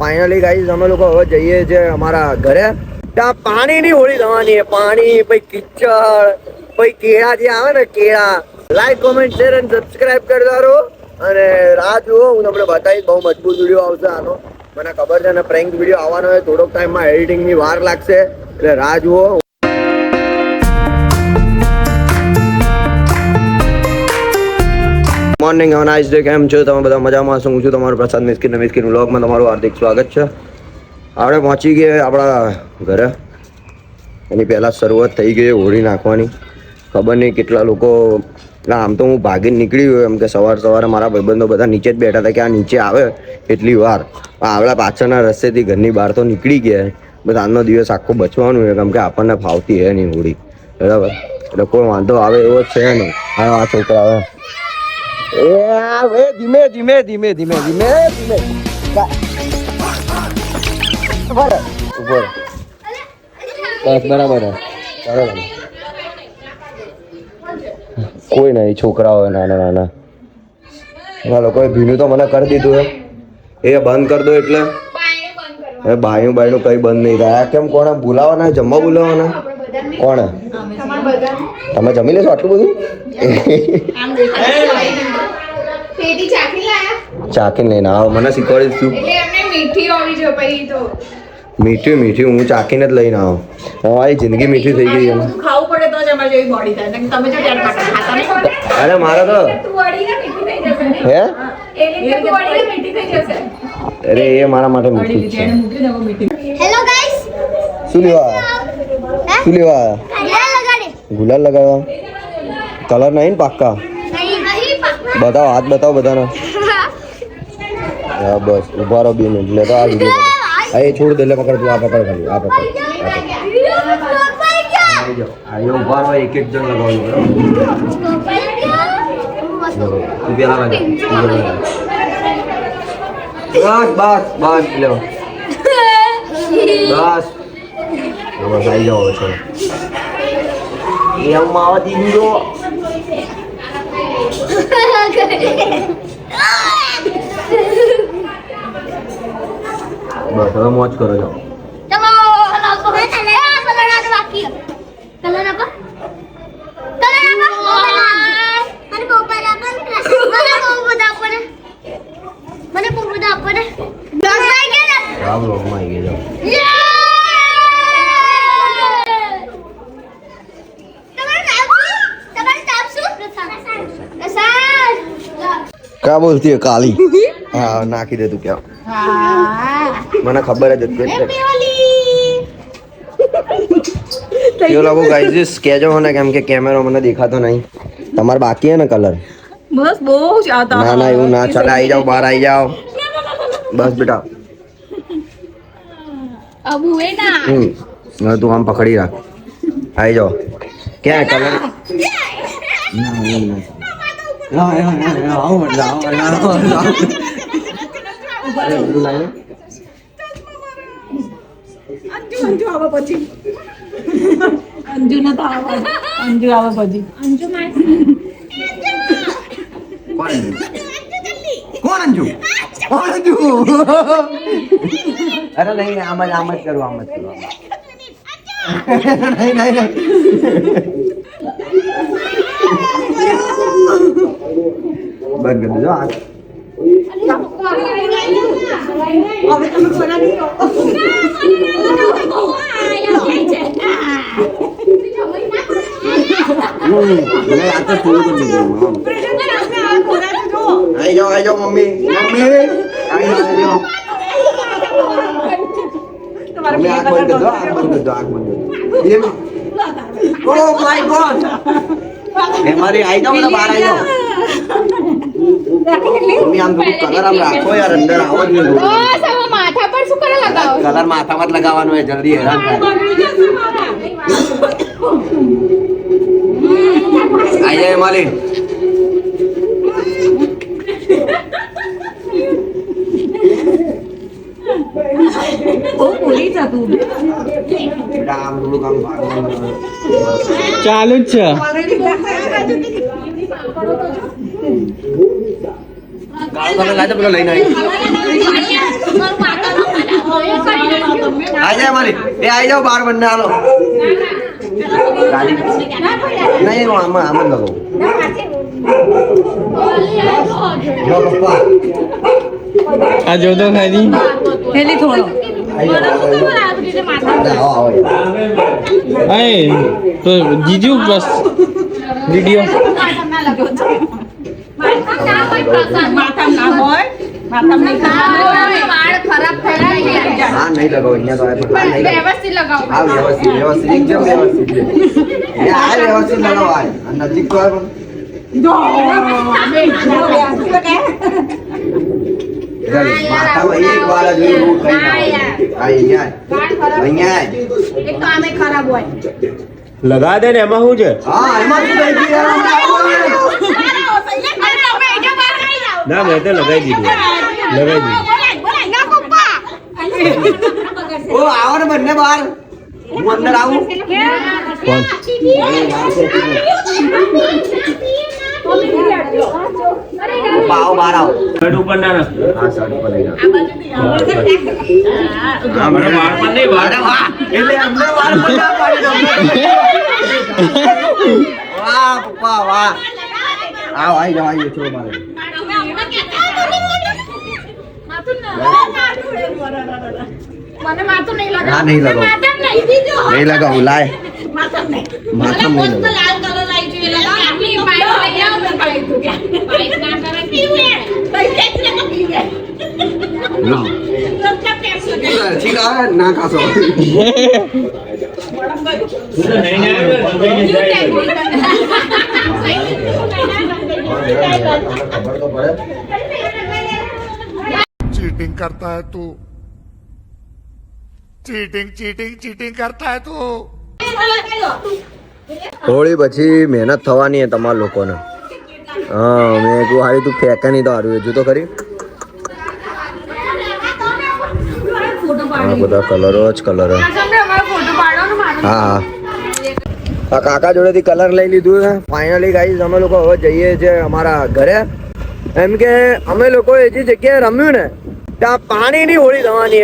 Finally guys અમે લોકો હવે જઈએ છીએ અમારા ઘરે. ત્યાં પાણીની હોળી થવાની છે. પાણી પછી કિચડ પછી કેળા જે આવે ને કેળા. લાઈક કોમેન્ટ શેર અને સબસ્ક્રાઇબ કરતા રહો અને રાહ જુઓ. હું તમને બતાવીશ બહુ મજબૂત વિડીયો આવશે આનો, મને ખબર છે. અને પ્રેન્ક વિડીયો આવવાનો હોય થોડોક ટાઈમમાં, એડિટિંગની વાર લાગશે એટલે રાહ જુઓ. મોર્નિંગ હવે નાઇસ ડે. કેમ છો તમે બધા? મજામાં છું. હું છું તમારો પ્રસાદ મિસ્કિન વ્લોગમાં તમારું હાર્દિક સ્વાગત છે. આપણે પહોંચી ગયા આપણા ઘરે. એની પહેલાં શરૂઆત થઈ ગઈ હોળી નાખવાની. ખબર નહીં કેટલા લોકો, આમ તો હું ભાગીને નીકળી ગયો એમ કે સવારે મારા ભાઈબંધો બધા નીચે જ બેઠા હતા કે આ નીચે આવે એટલી વાર. આપણા પાછળના રસ્તેથી ઘરની બહાર તો નીકળી ગયા. બસ આજનો દિવસ આખો બચવાનું છે કેમ કે આપણને ફાવતી હે નહીં હોળી, બરાબર. એટલે કોઈ વાંધો આવે એવો જ છે નહીં. હા આ છોકરા હવે ધીમે ધીમે ધીમે ધીમે ધીમે ધીમે ઉપર બસ બરાબર. કોઈ નહીં, છોકરાઓ નાના નાના. એના લોકોએ ભીનું તો મને કરી દીધું હે. એ બંધ કરી દો એટલે બાયું બાયનું કઈ બંધ નહીં થાય. કેમ કોણે બોલાવાના? જમવા બોલાવાના કોણે? તમે જમી લેશો આટલું બધું? ચાખીને લઈને આવો. મને શીખવાડીશ તું. મીઠી મીઠી હું ચાખીને જ લઈને આવો. અમારી જિંદગી મીઠી થઈ ગઈ. ખાવું પડે તો જ અમારી જેવી બોડી થાય. તમે જો ત્યારે ખાતા નહીં. અરે મારે તો હે અરે એ મારા માટે મીઠી છે. હેલો ગાઈસ, શું લેવા શું લેવા? ગુલાલ લગાવવા. કલર નહીં પાક્કા? બતાવો, હાથ બતાવો બધાને. હા બસ ઉભા રહો 2 મિનિટ. લે તો આ વિડીયો એ છોડ દે. લે પકડ તું. આ પકડ ખાલી આ પકડ. આયો ઉભા રહો. એક એક જણ લગાવવાનું. તું પેલા લગા. બસ બસ બસ લે બસ બસ આવી જાઓ છો. એ અમાવા દીધો. બસ હવે મોજ કરો. જાઓ क्या बोलती है काली? हाँ नाखी दे તું ક્યાં? મને ખબર જ હતી. કેવો લાગો ગાઈઝ કહેજો મને, કેમ કે કેમેરો મને દેખાતો નહીં. તમારે બાકી હે ને કલર? બસ બહુ ચાહતા. ના ના એવું ના ચાલે. આવી જાઓ, બહાર આવી જાઓ. બસ બેટા અબુ એ ના હવે તું આમ પકડી રાખ. આવી જાઓ. ક્યાં કલર? અંજુ આવે પછી. અંજુ ન તો આવે. અંજુ આવે પછી. અંજુ કોણ અંજુ? કોણ અંજુ? અરે નહીં આમ જ કરું, આમ જ કરું. નહીં નહીં બંધ કરી દેજો. આવી જાઓ મમ્મી. મમ્મી આવી જાઓ. મમ્મી આંખ બંધ કરી દો. આંખ બંધ કરી દો. આંખ બંધ કરી દો. Oh my God. મારી આવી જાઓ. બહાર આવી જાઓ. મમ્મી આમ થોડું કલર આમ રાખો યાર. અંદર આવો જ નહીં. માથા પર શું કરે લગાવો? કલર માથામાં જ લગાવવાનો હોય. જલ્દી હેરાન થાય. આવી જાય માલી. ચાલુ જ છે. કાળો કલર લાવજો પેલો લઈને આવી જાય મારી એ આવી જાઓ બાર બંને હાલો ગાડી નહીં હું આમાં જ લગાવું જો પપ્પા આ જોતો ખાલી હેલી થોડો આય તો જીજુ બસ વિડિયો માથામાં ના હોય માથામાં નહીં ખાવાનું. વાળ ખરાબ થઈ ગયા હા નહીં લગાવો અહીંયા તો આ નહીં લગાવો. વ્યવસ્થિત લગાવો હા વ્યવસ્થિત એકદમ વ્યવસ્થિત છે એ આ વ્યવસ્થિત લગાવો આ નજીક તો આવે માથામાં એક વાર જ એવું થઈ ના હોય. આ અહીંયા એક તો આમે ખરાબ હોય લગા દે ને એમાં શું છે હા એમાં શું થઈ ગયું? ના મેં તો લગાવી દીધું ઓ આવો ને બંને બહાર હું અંદર આવું કોણ આવો બહાર આવો શર્ટ ઉપર ના નાખ હા સાડી પર લઈ જાઓ. મારા વાળ પર નહીં વાળ અરે વાહ એટલે અમને વાર મજા પાડી દો. વાહ પપ્પા વાહ આવો આવી જાઓ આવી જાઓ મારે મને માથું નહીં લગાવ ના નહીં લગાવું માથા નહીં દીધો નહીં લગાવું લાય માથા નહીં માથામાં નહીં લગાવું લાલ કલર લાઈ જોઈએ આપણી પાઇપ લઈ આવો તો પાઇપ પાઇપ ના કરે પીવે પૈસે જ ને પીવે લો લગતા પેપ્સી ઠીક આવે ના ખાશો ખબર તો પડે चीटिंग करता है तू चीटिंग करता है तू હોળી પછી મહેનત થવાની તમારા લોકોને હા મેં કહું હારી તું ફેંકે નહીં તો હારું હજુ તો ખરી હા બધા કલરો જ કલરો હા હા આ કાકા જોડેથી કલર લઈ લીધું છે ફાઇનલી ગાઈસ અમે લોકો હવે જઈએ છીએ અમારા ઘરે એમ કે અમે લોકો એ જે જગ્યાએ રમ્યું ને ત્યાં પાણીની હોળી થવાની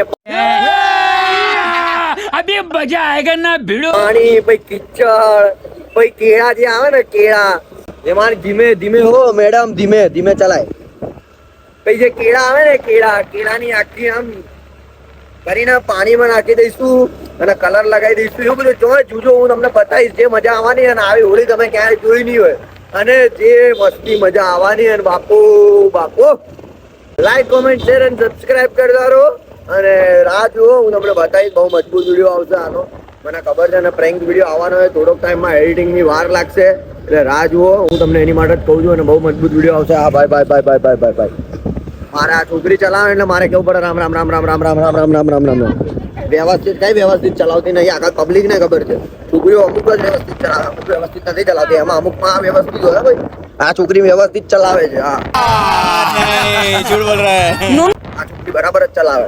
અભી મજા આયેગા ના ભીડો પાણી પછી કિચડ પછી કેળા જે આવે ને કેળા એમાં ધીમે ધીમે હો મેડમ ધીમે ધીમે ચલાય પછી જે કેળા આવે ને કેળાની આખી આમ કરીને પાણીમાં નાખી દઈશું અને કલર લગાવી દઈશું એવું બધું જોજો હું તમને બતાવીશ જે મજા આવવાની અને આવી હોળી તમે ક્યાંય જોઈ નહીં હોય અને જે મસ્તી મજા આવવાની અને બાપુ લાઈક કોમેન્ટ શેર અને સબસ્ક્રાઇબ કરતા રહો અને રાહ જુઓ હું તમને બતાવીશ બહુ મજબૂત વિડીયો આવશે આનો મને ખબર છે અને પ્રેન્ક વિડીયો આવવાનો હોય થોડોક ટાઈમમાં એડિટિંગની વાર લાગશે એટલે રાહ જુઓ હું તમને એની માટે જ કહું છું અને બહુ મજબૂત વિડીયો આવશે હા બાય મારે આ છોકરી ચલાવે એટલે મારે કેવું પડે રામ રામ રામ રામ રામ રામ રામ રામ રામ રામ રામ વ્યવસ્થિત કઈ વ્યવસ્થિત ચલાવતી નહીં આખા પબ્લિક ને ખબર છે છોકરીઓ અમુક જ વ્યવસ્થિત ચલાવે અમુક વ્યવસ્થિત નથી ચલાવતી એમાં અમુકમાં આ વ્યવસ્થિત હોય ભાઈ આ છોકરી વ્યવસ્થિત ચલાવે છે હા झूठ बोल रहा है આ છોકરી બરાબર જ ચલાવે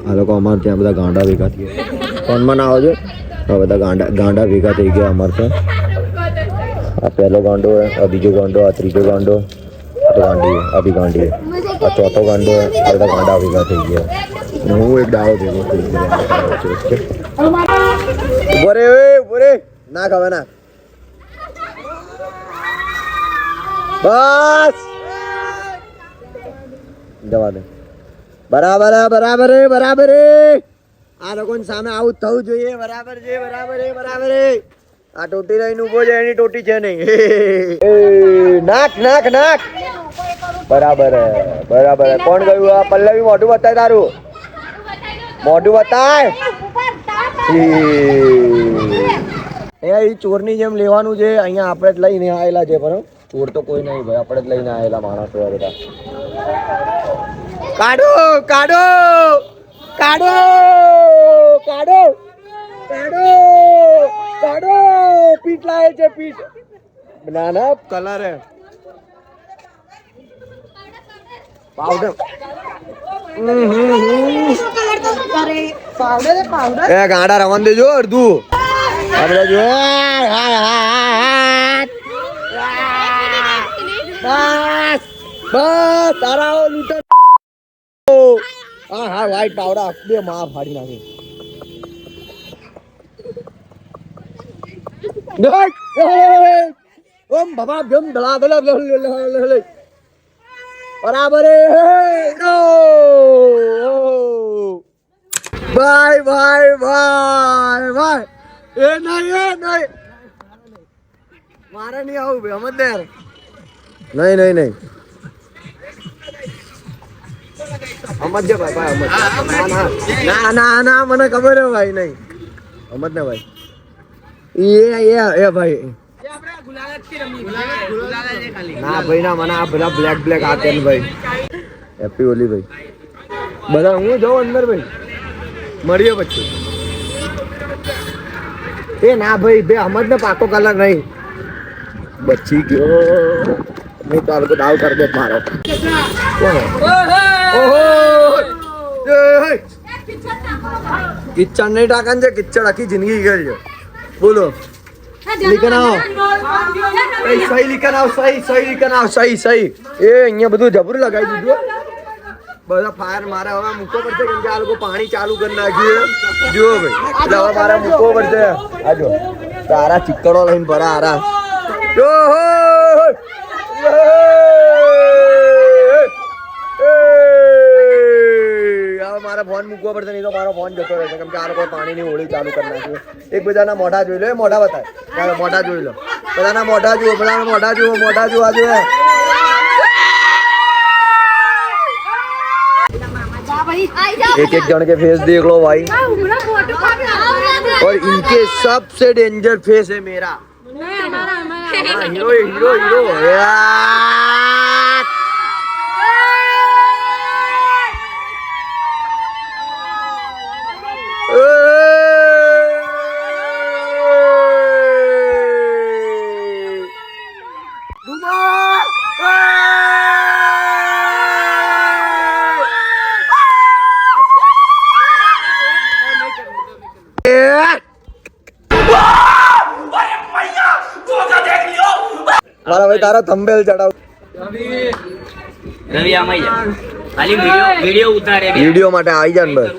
આ લોકો અમારે ત્યાં બધા ગાંડા ભેગા થઈ ગયા ફોનમાં ના આવજો આ બધા ગાંડા ભેગા થઈ ગયા અમારે ત્યાં આ પહેલો ગાંડો આ બીજો ગાંડો આ ત્રીજો ગાંડો ગાંડી અભી ગાંડી આ ચોથો ગાંડો આ બધા ગાંડા ભેગા થઈ ગયા અને હું એક ડાળો ભેગો થઈ ગયો ઉભો રે ના ખબર ના બસ જવા દે બરાબર આ લોકોની સામે આવું થવું જોઈએ બરાબર છે આ ટોટી લઈને ઉભો છે એની ટોટી છે નહીં નાક બરાબર કોણ ગયું આ પલ્લવી મોઢું બતાય તારું મોઢું બતાય અહીંયા એ ચોરની જેમ લેવાનું છે અહીંયા આપણે જ લઈને આવેલા છે પણ ચોર તો કોઈ નહીં ભાઈ આપણે જ લઈને આવેલા માણસો બધા કાઢો પીટ લાવે છે પીટ ના કલર હે પાવડર એ ગાડા રવાન દેજો અડધું આપણે જો બસ બસ તારા લૂંટો. હા હા વાઈટ પાવડા બે માં ફાડી નાખી. ઓમ બાબા ગમ બલા બલા બલા બરાબર બાય બાય બાય બાય એ નહીં મારે નહીં આવું ભાઈ સમજ ને યાર. નહીં સમજજો ભાઈ ભાઈ ના ના ના મને ખબર હે ભાઈ નહીં સમજ ને ભાઈ એ ભાઈ ના ભાઈ ના મને આ બધા બ્લેક બ્લેક આતે ને ભાઈ હેપી હોલી ભાઈ બધા હું જાઉં અંદર ભાઈ મળીએ પછી એ ના ભાઈ બે સમજ ને પાકો કલર નહીં બચી ગયો નહીં તો આ લોકો દાવ કરી દે મારો કિચન નહીં ટાકન છે કિચડ આખી જિંદગી ગઈ છે બોલો લીકન આવો સહી લીકન આવ સહી એ અહીંયા બધું જબરું લગાવી દીધું બધા ફાયર મારે હવે મૂકવો પડશે કેમ કે આ લોકો પાણી ચાલુ કરી નાખ્યું જુઓ ભાઈ એટલે હવે મારે મૂકવો પડશે આ જો તારા ચિક્કડો લઈને ભરા હારા મારે ફોન મૂકવો પડશે નહીં તો મારો ફોન જતો રહેશે કેમ કે આ લોકો પાણીની હોળી ચાલુ કરી નાખ્યું એકબીજાના મોઢા જોઈ લો મોઢા બતાય મોઢા જોઈ લો બધાના મોઢા જુઓ મોઢા જુઓ આ જોયે एक एक जन के फेस देख लो भाई और इनके सबसे डेंजर फेस है मेरा हीरो हीरो हीरो મારા ભાઈ તારો થંબનેલ ચડાવ રવિ આમાં જા ખાલી વિડિયો ઉતારે વિડિયો માટે આવી જા ને બસ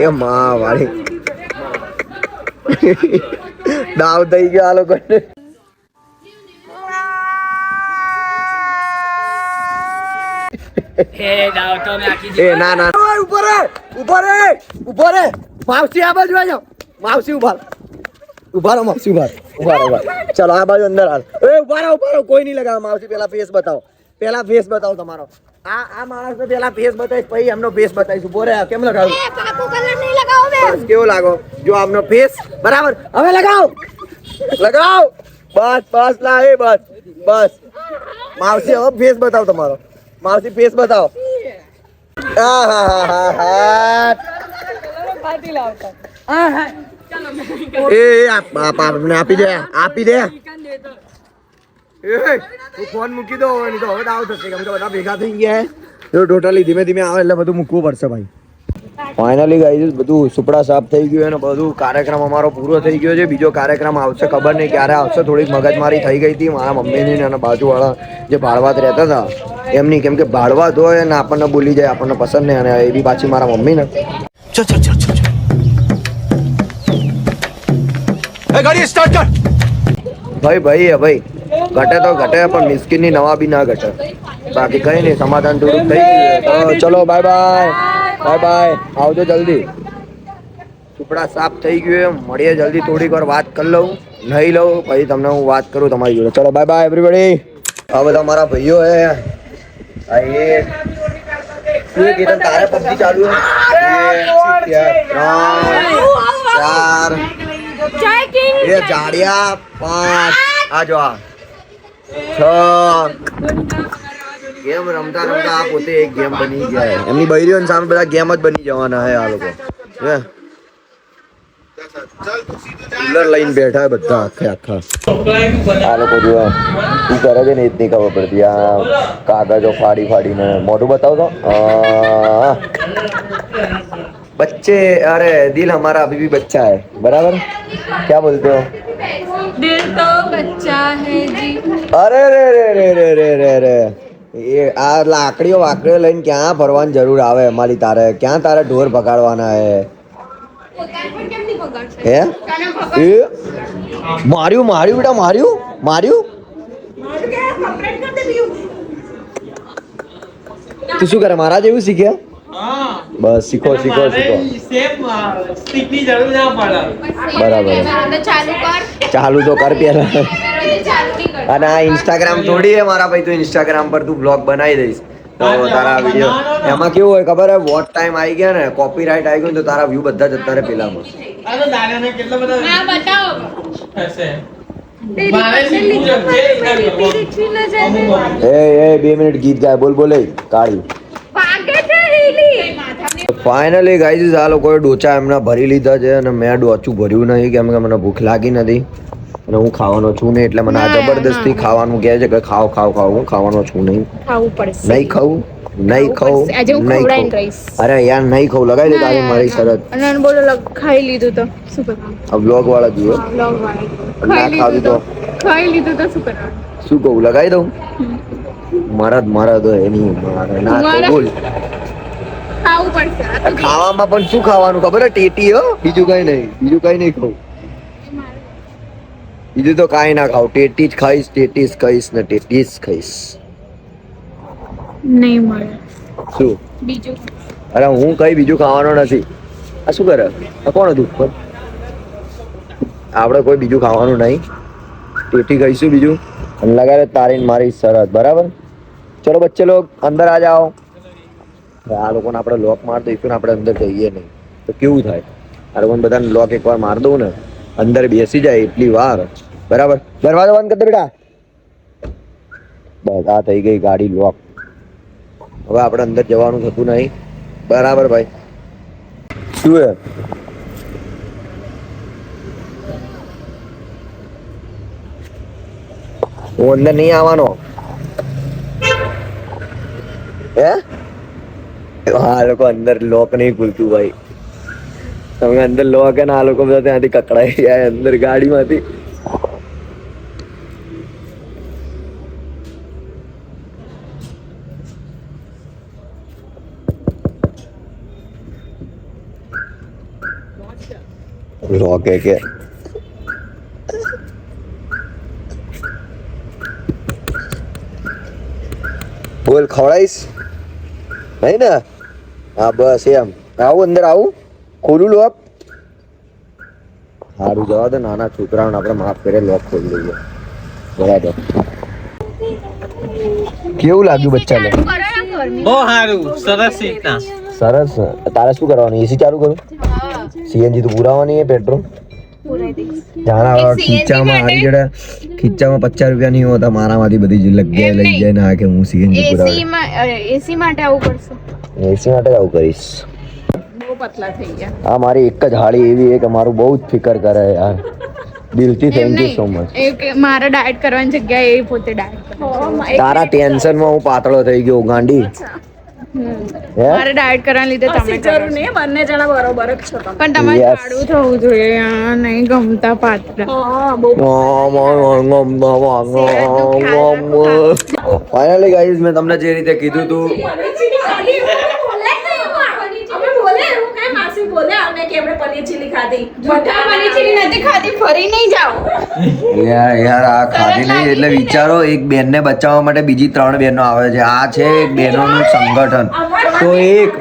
એ માં વાળી દાવ થઈ ગયો આ લોકોને હે દાવ તો મે આખી એ ના ના ઉપર માવસી આ બાજુ આજો માવસી ઉભા રહો ચલો આ બાજુ અંદર હાલ એ ઉભા રહો કોઈ નહીં લગાવો માવસી પેલા ફેસ બતાવો તમારો આ માણસ ને પેલા ફેસ બતાવીશ પછી એમનો ફેસ બતાવીશું બોરે કેમ લગાવું પાકો કલર નહીં લગાવો બે બસ કેવો લાગો જો આમનો ફેસ બરાબર હવે લગાવો બસ લા એ બસ માવસી હવે ફેસ બતાવો તમારો માવસી ફેસ બતાવો આપી દે ફોન મૂકી દો નહીં તો હવે દાવ થશે કેમ કે બધા ભેગા થઈ ગયા હે ટોટલી ધીમે ધીમે આવે એટલે બધું મૂકવું પડશે ભાઈ ફાઇનલી ગાઈસ બધું સુપડા સાફ થઈ ગયું અને બધું કાર્યક્રમ અમારો પૂરો થઈ ગયો છે બીજો કાર્યક્રમ આવશે ખબર નહીં ક્યારે આવશે થોડીક મગજમારી થઈ ગઈ હતી મારા મમ્મીની અને બાજુવાળા જે ભાડવાત રહેતા હતા એમની કેમ કે ભાડવાત હોય ને આપણને બોલી જાય આપણને પસંદ નહીં અને એ બી પાછી મારા મમ્મી ને ગાડી સ્ટાર્ટ કર ભાઈ ઘટે તો ઘટે પણ મિસ્કીનની નવા બી ના ઘટે બાકી કઈ નહીં સમાધાન થોડુંક થઈ ગયું તો ચલો બાય આવજો જલ્દી ટુકડા સાફ થઈ ગયું મળીએ જલ્દી થોડીક વાર વાત કરી લઉં નહીં લઉં પછી તમને હું વાત કરું તમારી જોડે ચલો બાય એવરીબડી આ બધા મારા ભાઈઓ હે તારે પબજી ચાલુ હે 4 એ જાડિયા 5 આ જો આ 6 ગેમ રમતા આ પોતે એક ગેમ બની જાય એમની બૈરીઓની સામે બધા ગેમ જ બની જવાના હે આ લોકો કુલર લઈને બેઠા હે બધા આખા આ લોકો જો શું કરે છે ને એ જ નહીં ખબર પડતી આ કાગજો ફાડીને મોઢું બતાવો તો बच्चे अरे दिल हमारा अभी भी बच्चा है बराबर क्या बोलते हो दिल तो बच्चा है जी अरे रे रे रे रे रे रे रे એ આ લાકડીઓ વાકડીઓ લઈને ક્યાં ફરવાની જરૂર આવે અમારી તારે ક્યાં તારે ઢોર પકડવાના હે હે એ માર્યું માર્યું બેટા માર્યું માર્યું તું શું કરે મારા જેવું શીખ્યા બસ શીખો શીખો શીખો બરાબર ચાલુ તો કર પેલા અને આ ઇન્સ્ટાગ્રામ થોડી હે મારા ભાઈ તું ઇન્સ્ટાગ્રામ પર તું બ્લોગ બનાવી દઈશ તો તારા વિડીયો એમાં કેવું હોય ખબર હે વોટ ટાઈમ આવી ગયા ને કોપીરાઇટ આવી ગયું તો તારા વ્યૂ બધા જતા રહે પેલામાં એ 2 મિનિટ ગીત ગાય બોલ બોલે કાળી ફાઇનલી ગાઈઝ આ લોકોએ ડોચા એમના ભરી લીધા છે અને મેં ડોચું ભર્યું નહીં કેમ કે મને ભૂખ લાગી નથી અને હું ખાવાનો છું નહીં એટલે મને આ જબરદસ્તી ખાવાનું કહે છે કે ખાવ ખાવ ખાવ હું ખાવાનો છું નહીં ખાવું પડશે નહીં ખાવું નહીં ખાવું આજે હું નહીં ખવડાવીને ખાવું રહીશ. અરે યાર નહીં ખાવું લગાવી દે તારી મારી શરત અને બોલો ખાઈ લીધું તો શું કરવાનું આ બ્લોગ વાળા જુઓ વ્લોગ વાળી ના ખાવી તો ખાઈ લીધું તો શું કરવાનું શું કહું લગાવી દઉં મારા તો એની મારે ના તો બોલ ખાવું પડશે આ તો ખાવામાં પણ શું ખાવાનું ખબર હે ટેટી હો બીજું કઈ નહીં ખાવું બીજું તો કાંઈ ના ખાવ ટેટી જ ખાઈશ ને ટેટી જ ખાઈશ નહીં મળે શું બીજું અરે હું કઈ બીજું ખાવાનો નથી આ શું કરે આ કોણ હતું ઉપર આપણે કોઈ બીજું ખાવાનું નહીં ટેટી ખાઈશું બીજું અને લગાડે તારી ને મારી શરત બરાબર ચલો બચ્ચે લોગ અંદર આ જાઓ આ લોકોને આપણે લોક માર દઈશું ને આપણે અંદર જઈએ નહીં તો કેવું થાય આ લોકોને બધાને લોક એકવાર માર દઉં ને અંદર બેસી જાય એટલી વાર બરાબર દરવાજો બંધ કરી દે બેટા બસ આ થઈ ગઈ ગાડી લોક હવે આપણે અંદર જવાનું થતું નહીં બરાબર ભાઈ શું હે હું અંદર નહીં આવવાનો હે આ લોકો અંદર લોક નહીં ખુલતું ભાઈ તમે અંદર લોક હે ને આ લોકો બધા ત્યાંથી કકડાઈ જાય અંદર ગાડીમાંથી લોક હે કે બોલ ખવડાઈશ નહીં ને હા બસ એમ આવું અંદર આવું ખોલું લોક સારું જવા દે નાના છોકરાઓને આપણે માફ કરે લોક ખોલી દઈએ બરાબર કેવું લાગ્યું બચ્ચાને બહુ સારું સરસ રીતના સરસ તારે શું કરવાનું એસી ચાલુ કરું સીએનજી તો પુરાવાની હે પેટ્રોલ જાણા ખીચામાં આવી જડે ખીચામાં 50 રૂપિયા નહીં હોતા મારામાંથી બધી જગ્યાએ લઈ જાય ના કે હું સીએનજી પુરાવા એસી માટે આવું પડશે એસી માટે આવું કરીશ બહુ પતલા થઈ ગયા હા મારી એક જ હાડી એવી છે કે મારું બહુ જ ફિકર કરે યાર દિલથી થેન્ક યુ સો મચ મારે ડાયટ કરવાની જગ્યાએ એ પોતે ડાયટ કરે તારા ટેન્શનમાં હું પાતળો થઈ ગયો ગાંડી હે મારે ડાયટ કરવાના લીધે તમે જરૂર નહીં બંને જણા બરોબર જ છો તમે પણ તમારે Yes. જાડું થવું જોઈએ યાર, નહીં ગમતા પાતળા ફાઇનલી ગાઈઝ મેં તમને જે રીતે કીધું હતું અમે બોલે એવું કઈ માસી બોલે અમે કે આપણે પનીર ચીલી ખાધી બધા પનીર ચીલી નથી ખાધી ફરી નહીં જાઓ યાર આ ખાધી નહીં એટલે વિચારો એક બેનને બચાવવા માટે બીજી 3 બહેનો આવે છે આ છે એક બહેનોનું સંગઠન તો એક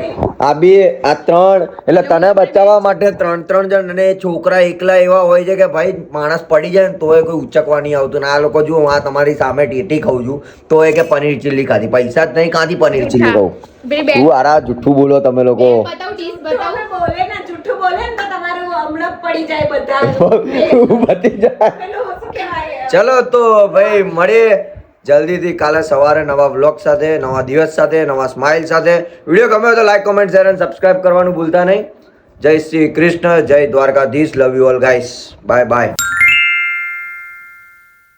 આ બે આ 3 એટલે તને બચાવવા માટે 3 જણ અને છોકરા એકલા એવા હોય છે કે ભાઈ માણસ પડી જાય ને તોય કોઈ ઉચકવા નહીં આવતું ને આ લોકો જો આ તમારી સામે ટેટી ખાઉં છું તો એ કે પનીર ચીલી ખાધી પૈસા જ નહીં કાંથી પનીર ચીલી ખાઉં તું આરા જુઠ્ઠું બોલો તમે લોકો બતાવ ડીશ બતાવ બોલે ને જૂઠું બોલે ને તો તમારું હમણાં પડી જાય બધા બધી જાય પેલું શું કહેવાય ચલો તો ભાઈ મળીએ જલ્દીથી કાલે સવારે નવા વ્લોગ સાથે નવા દિવસ સાથે નવા સ્માઇલ સાથે વિડીયો ગમ્યો હોય તો લાઈક કોમેન્ટ શેર અને સબસ્ક્રાઇબ કરવાનું ભૂલતા નહીં જય શ્રી કૃષ્ણ જય Dwarkadhish love you all guys bye bye